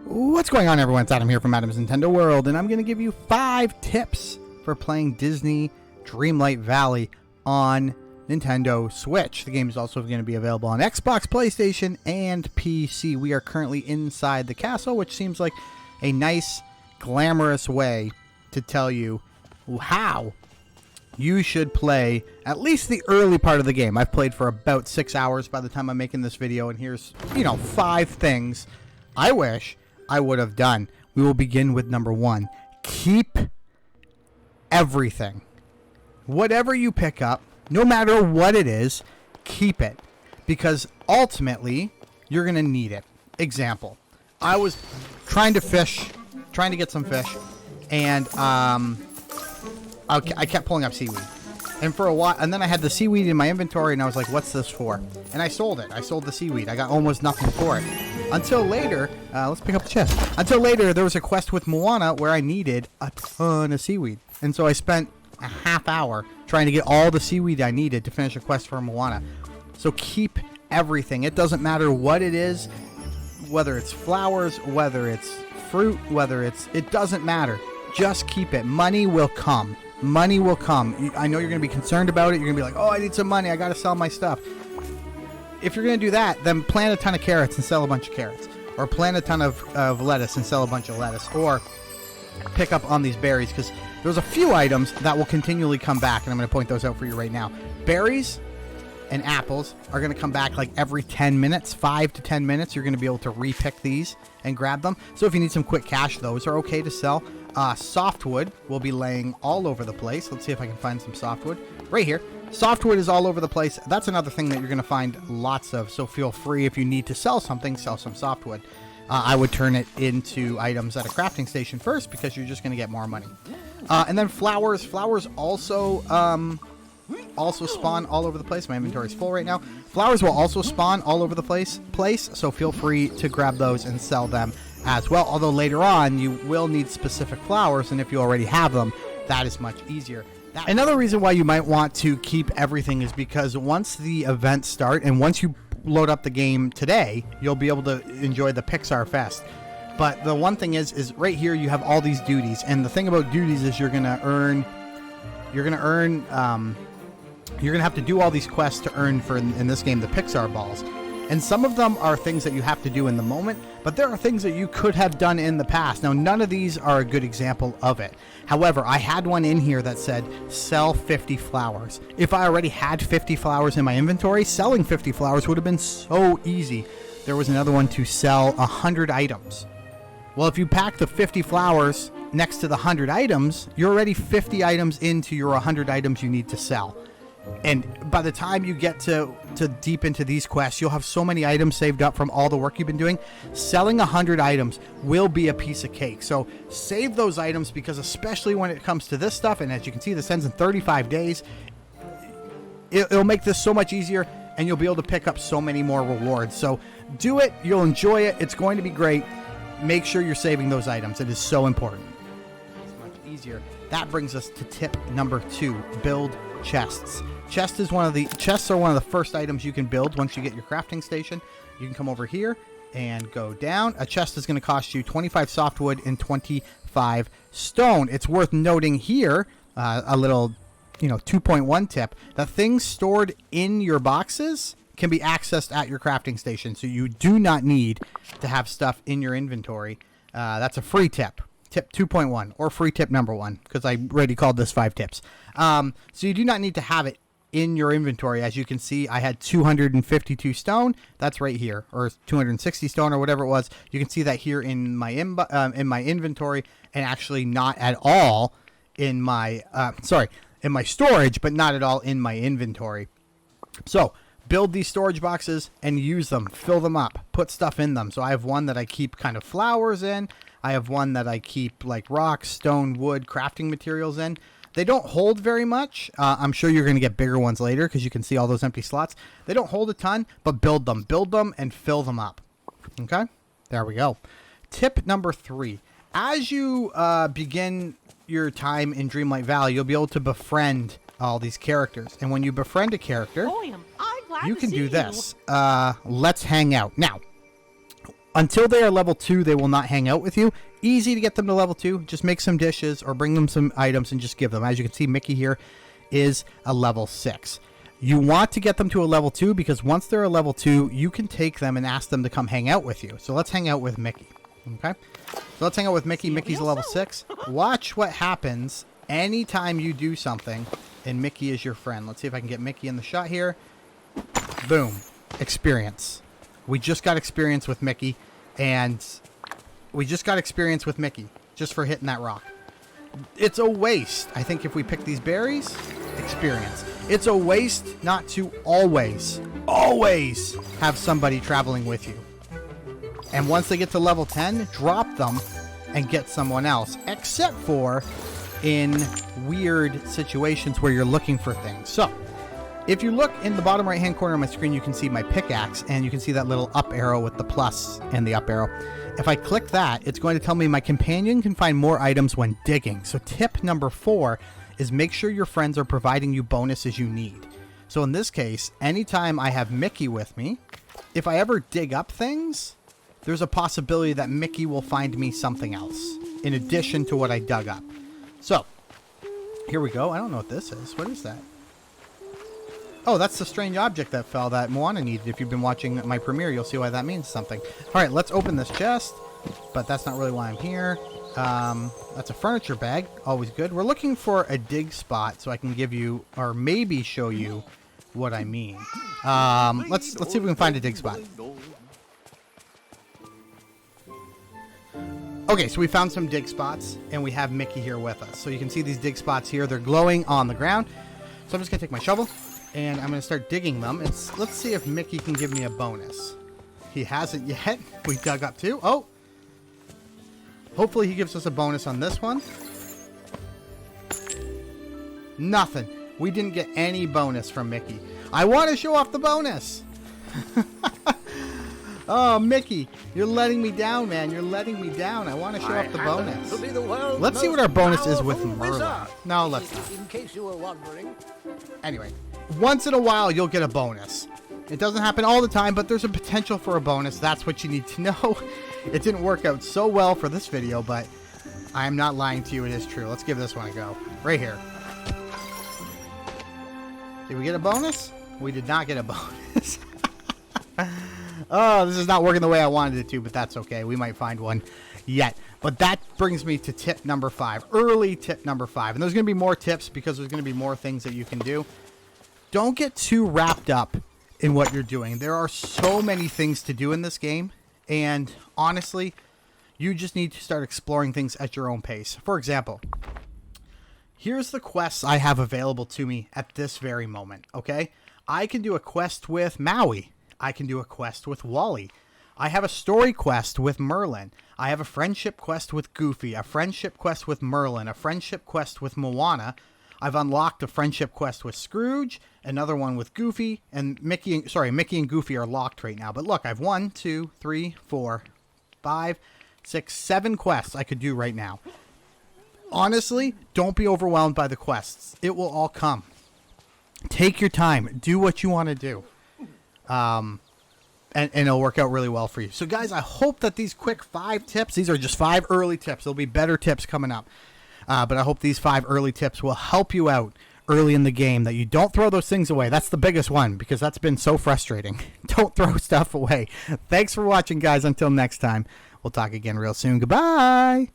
What's going on, everyone? It's Adam here from Adam's Nintendo World, and I'm going to give you 5 tips for playing Disney Dreamlight Valley on Nintendo Switch. The game is also going to be available on Xbox, PlayStation, and PC. We are currently inside the castle, which seems like a nice, glamorous way to tell you how you should play at least the early part of the game. I've played for about 6 hours by the time I'm making this video, and here's, 5 things I wish I would have done. We will begin with number 1. Keep everything. Whatever you pick up, no matter what it is, keep it. Because ultimately, you're going to need it. Example. I was trying to get some fish, and I kept pulling up seaweed. And for a while, and then I had the seaweed in my inventory, and I was like, what's this for? And I sold it. I sold the seaweed. I got almost nothing for it. Until later, let's pick up the chest. Until later, there was a quest with Moana where I needed a ton of seaweed. And so I spent a half hour trying to get all the seaweed I needed to finish a quest for Moana. So keep everything. It doesn't matter what it is, whether it's flowers, whether it's fruit, it doesn't matter. Just keep it. Money will come. Money will come. I know you're going to be concerned about it. You're going to be like, oh, I need some money. I got to sell my stuff. If you're going to do that, then plant a ton of carrots and sell a bunch of carrots. Or plant a ton of lettuce and sell a bunch of lettuce. Or pick up on these berries, because there's a few items that will continually come back, and I'm going to point those out for you right now. Berries and apples are going to come back like every 10 minutes, 5 to 10 minutes. You're going to be able to re-pick these and grab them. So if you need some quick cash, those are okay to sell. Softwood will be laying all over the place. Let's see if I can find some softwood. Right here. Softwood is all over the place. That's another thing that you're going to find lots of. So feel free, if you need to sell something, sell some softwood. I would turn it into items at a crafting station first, because you're just going to get more money. And then flowers. Flowers also spawn all over the place. My inventory is full right now. Flowers will also spawn all over the place. So feel free to grab those and sell them as well. Although later on, you will need specific flowers, and if you already have them, that is much easier. Another reason why you might want to keep everything is because once the events start, and once you load up the game today, you'll be able to enjoy the Pixar Fest. But the one thing is right here you have all these duties, and the thing about duties is you're gonna have to do all these quests to earn, for in this game, the Pixar balls. And some of them are things that you have to do in the moment, but there are things that you could have done in the past. Now, none of these are a good example of it. However, I had one in here that said, sell 50 flowers. If I already had 50 flowers in my inventory, selling 50 flowers would have been so easy. There was another one to sell 100 items. Well, if you pack the 50 flowers next to the 100 items, you're already 50 items into your 100 items you need to sell. And by the time you get to deep into these quests, you'll have so many items saved up from all the work you've been doing. Selling 100 items will be a piece of cake. So save those items, because especially when it comes to this stuff, and as you can see, this ends in 35 days, it'll make this so much easier, and you'll be able to pick up so many more rewards. So do it. You'll enjoy it. It's going to be great. Make sure you're saving those items. It is so important. It's much easier. That brings us to tip number 2, build chests. Chests are one of the first items you can build once you get your crafting station. You can come over here and go down. A chest is going to cost you 25 softwood and 25 stone. It's worth noting here, a little 2.1 tip, that things stored in your boxes can be accessed at your crafting station. So you do not need to have stuff in your inventory. That's a free tip. Tip 2.1, or free tip number 1, because I already called this 5 tips. So you do not need to have it in your inventory. As you can see, I had 252 stone. That's right here, or 260 stone, or whatever it was. You can see that here in my inventory, and actually not at all in my in my storage, but not at all in my inventory. So build these storage boxes and use them. Fill them up. Put stuff in them. So I have one that I keep kind of flowers in. I have one that I keep like rocks, stone, wood, crafting materials in. They don't hold very much. I'm sure you're going to get bigger ones later, because you can see all those empty slots. They don't hold a ton, but build them. Build them and fill them up. Okay? There we go. Tip number 3. As you begin your time in Dreamlight Valley, you'll be able to befriend all these characters. And when you befriend a character, you can do this. Let's hang out. Now, Until they are level 2, they will not hang out with you. Easy to get them to level 2. Just make some dishes or bring them some items and just give them. As you can see, Mickey here is a level 6. You want to get them to a level 2 because once they're a level 2, you can take them and ask them to come hang out with you. So let's hang out with Mickey. Okay? So let's hang out with Mickey. Mickey's a level 6. Watch what happens anytime you do something and Mickey is your friend. Let's see if I can get Mickey in the shot here. Boom. Experience. We just got experience with Mickey, and just for hitting that rock. It's a waste. I think if we pick these berries, experience. It's a waste not to always have somebody traveling with you. And once they get to level 10, drop them and get someone else, except for in weird situations where you're looking for things. So, if you look in the bottom right hand corner of my screen, you can see my pickaxe, and you can see that little up arrow with the plus and the up arrow. If I click that, it's going to tell me my companion can find more items when digging. So tip number 4 is make sure your friends are providing you bonuses you need. So in this case, anytime I have Mickey with me, if I ever dig up things, there's a possibility that Mickey will find me something else in addition to what I dug up. So, here we go. I don't know what this is. What is that? Oh, that's the strange object that fell that Moana needed. If you've been watching my premiere, you'll see why that means something. All right, let's open this chest, but that's not really why I'm here. That's a furniture bag. Always good. We're looking for a dig spot so I can give you, or maybe show you what I mean. Let's see if we can find a dig spot. Okay, so we found some dig spots, and we have Mickey here with us. So you can see these dig spots here. They're glowing on the ground. So I'm just going to take my shovel, and I'm going to start digging them. And let's see if Mickey can give me a bonus. He hasn't yet. We dug up 2. Oh! Hopefully he gives us a bonus on this one. Nothing. We didn't get any bonus from Mickey. I want to show off the bonus! Oh, Mickey, you're letting me down, man. You're letting me down. I want to show off the bonus. Let's see what our bonus is with Merlin. No, let's not. In case you were wondering. Anyway, once in a while, you'll get a bonus. It doesn't happen all the time, but there's a potential for a bonus. That's what you need to know. It didn't work out so well for this video, but I am not lying to you. It is true. Let's give this one a go. Right here. Did we get a bonus? We did not get a bonus. Oh, this is not working the way I wanted it to, but that's okay. We might find one yet. But that brings me to tip number 5. Early tip number 5. And there's going to be more tips because there's going to be more things that you can do. Don't get too wrapped up in what you're doing. There are so many things to do in this game. And honestly, you just need to start exploring things at your own pace. For example, here's the quests I have available to me at this very moment, okay? I can do a quest with Maui. I can do a quest with Wally. I have a story quest with Merlin. I have a friendship quest with Goofy, a friendship quest with Merlin, a friendship quest with Moana. I've unlocked a friendship quest with Scrooge, another one with Goofy, and Mickey and Goofy are locked right now. But look, I've 1, 2, 3, 4, 5, 6, 7 quests I could do right now. Honestly, don't be overwhelmed by the quests. It will all come. Take your time. Do what you want to do. And it'll work out really well for you. So guys, I hope that these quick 5 tips, these are just 5 early tips. There'll be better tips coming up. But I hope these 5 early tips will help you out early in the game, that you don't throw those things away. That's the biggest one, because that's been so frustrating. Don't throw stuff away. Thanks for watching, guys. Until next time, we'll talk again real soon. Goodbye.